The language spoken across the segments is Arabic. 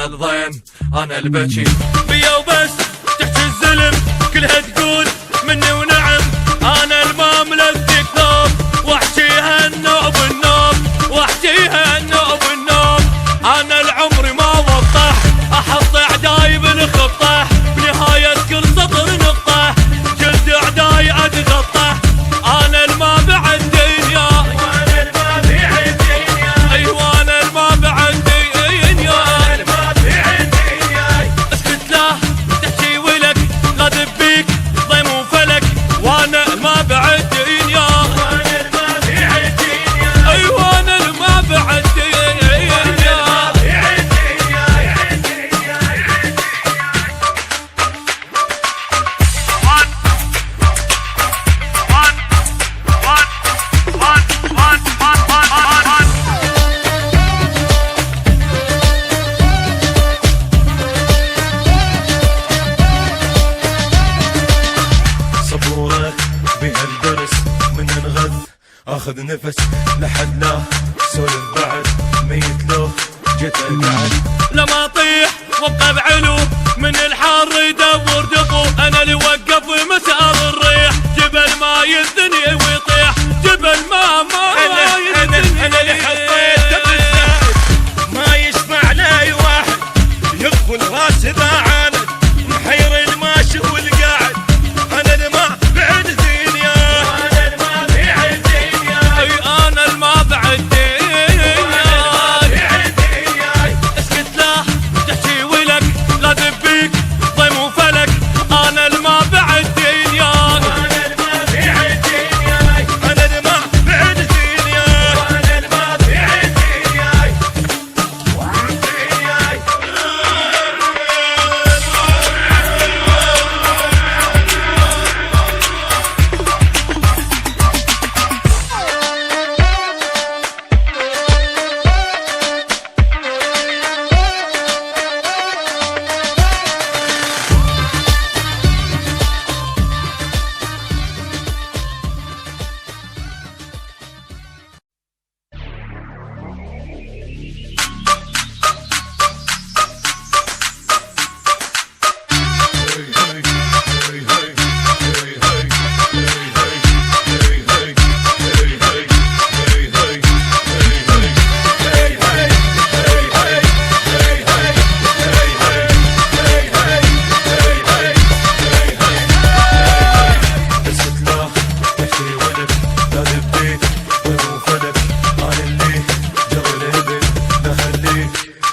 الضيم انا البكي بيا وبس تحكي الزلم كلها تقول مني ونعم. انا المملكة كذوب واحكيها النوب النوب واحكيها النوب النوب. انا العمر ما وضح احط اعداي بالخطة بنهاية كل سطر نقطة جلد اعداي اتغطى. انا الما بعد دنيا وانا الما بعد دنيا ايوه انا الما بعد دنيا وانا الما بعد دنيا. اسكت لا تحكي ولك غاضب بيك ضيم وفلك وانا الما بعد دنيا وانا الما بعد دنيا ايوه انا الما بعد دنيا. بهالدرس من نغث اخذ نفس لحد لا سولف بعد ميت لو جيت القعد لما اطيح وابقى بعلو من الحر يدور دقو. انا اللي وقف مسار الريح جبل ما يذني ويطيح جبل ما يذني. انا اللي حطيت بالزايد ما يسمع لاي واحد يغفل راس اذا عاند محير الماشي والقاعد. انا اللي ما بعد دنيا انا الما بعد دنيا اي انا الما بعد دنيا. اسكت لا تحكي ولك لا دبيك ضيم وفلك. انا الما بعد دنيا وانا الما بعد دنيا انا اللي ما بعد دنيا وانا الما بعد دنيا.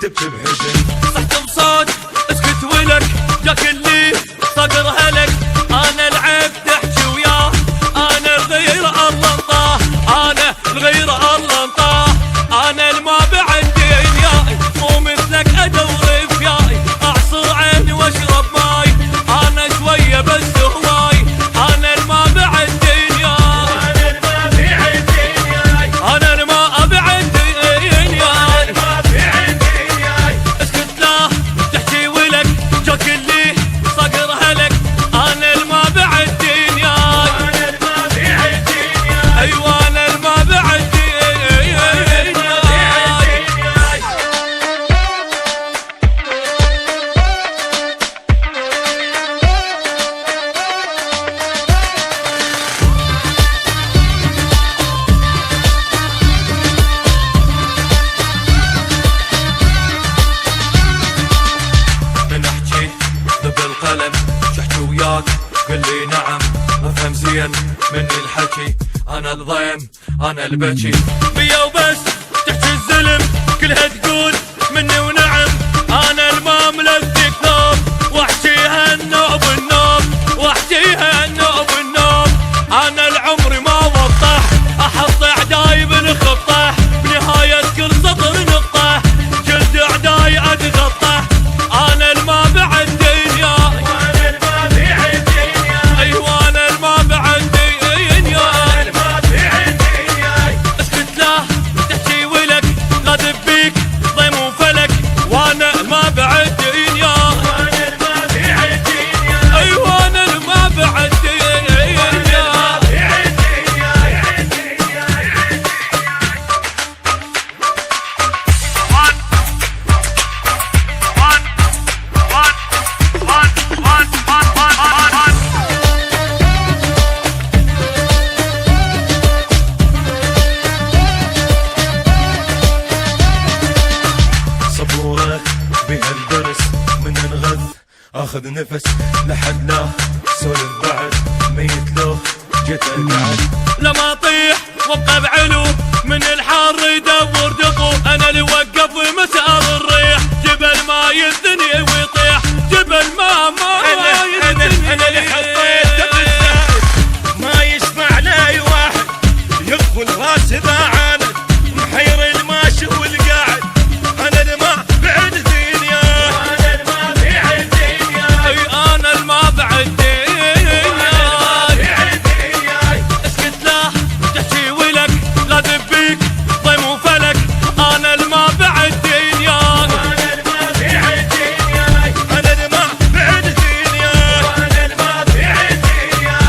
تبكي بحزن صحت بصوت اسكت ولك جاك اللي صقر هلك. انا العيب تحكي وياه انا الغير الله انطاه انا الغير الله انطاه. انا الما بعد دنياي مو مثلك ادور فياي اعصر عيني واشرب ماي. انا شويه بس هواي انا الما بعد دنيا انا الما بعد دنياي انا الما بعد دنيا. اسكت لا تحكي ولك جاك اللي صقر هلك. انا الما بعد دنيا انا الما بعد دنيا ايوه انا الما بعد دنيا. من احكي بالقلم شحكي وياك قل لي نعم افهم زين مني الحكي. انا الضيم انا البكي بيا وبس تحكي الزلم كلها تقول مني ونعم. انا المملكة كذوب واحكيها النوب النوب واحكيها النوب النوب. انا العمر ما وضح احط اعداي بالخطة بنهاية كل سطر نقطة جلد اعداي اتغطى. انا الما بعد دنيا وانا الما بعد دنيا ايوه انا الما بعد دنيا وانا الما بعد دنيا. اسكت لا تحكي ولك غاضب بيك ضيم وفلك وانا الما بعد دنيا اخذ نفس لحد لا سولف بعد ميت لو جيت القعد لما اطيح وابقى بعلو من الحر يدور دقو انا اللي وقف مسار الريح جبل ما يثني ويطيح جبل ما يثني انا اللي حطيت بالزايد ما يسمع لي واحد يغفل راس ذا عاند محير الماشي والقاعد انا اللي ما بعد دنيا انا اللي ما بعد دنيا اي انا اللي ما بعد اسكت لا تحكي ولك لا دبيك ضيم وفلك انا اللي ما بعد دنيا انا اللي ما بعد دنيا انا اللي ما بعد دنيا انا اللي ما بعد دنيا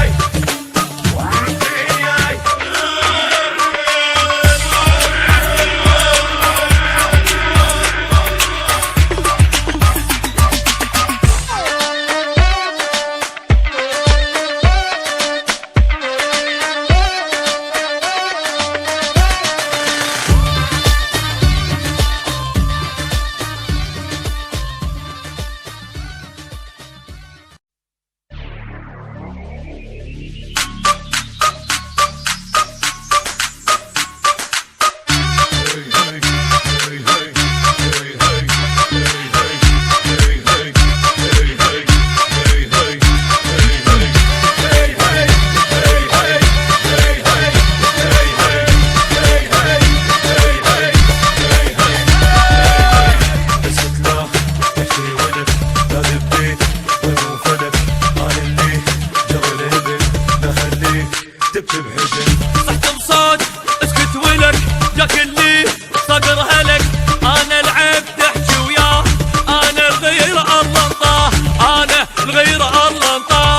صحت بصوت اسكت ولك جاك اللي صقر هلك انا العيب تحكي وياه انا الغير الله انطاه انا الغير الله انطاه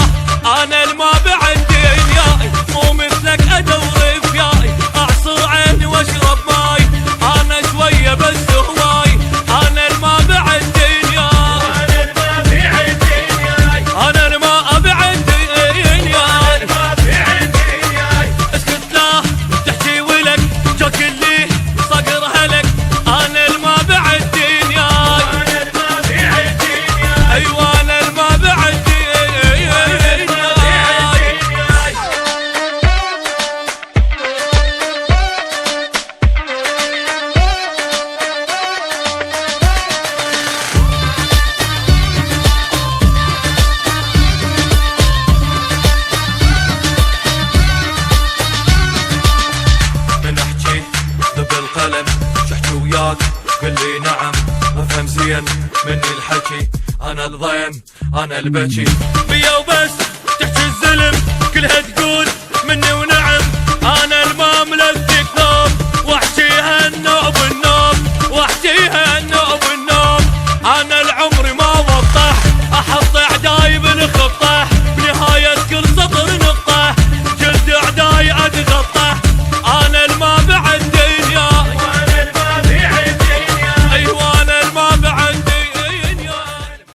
انا اللي ما بعد دنياي مو مثلك ادور فياي اعصر عيني واشرب ماي انا شويه بس هواي انا اللي ما بعد دنياي انا اللي ما بعد دنياي انا اللي ما ابعد دنياي اسكت لا تحكي ولك جاك اللي صقر هلك انا اللي ما بعد دنياي انا اللي ما بعد دنياي ايوه انا اللي ما بعد دنياي من احكي ذب القلم شحكي وياك قل لي نعم افهم زين من الحكي انا الضيم انا البكي بيا وبس تحكي الزلم كلها تقول مني ونعم انا الما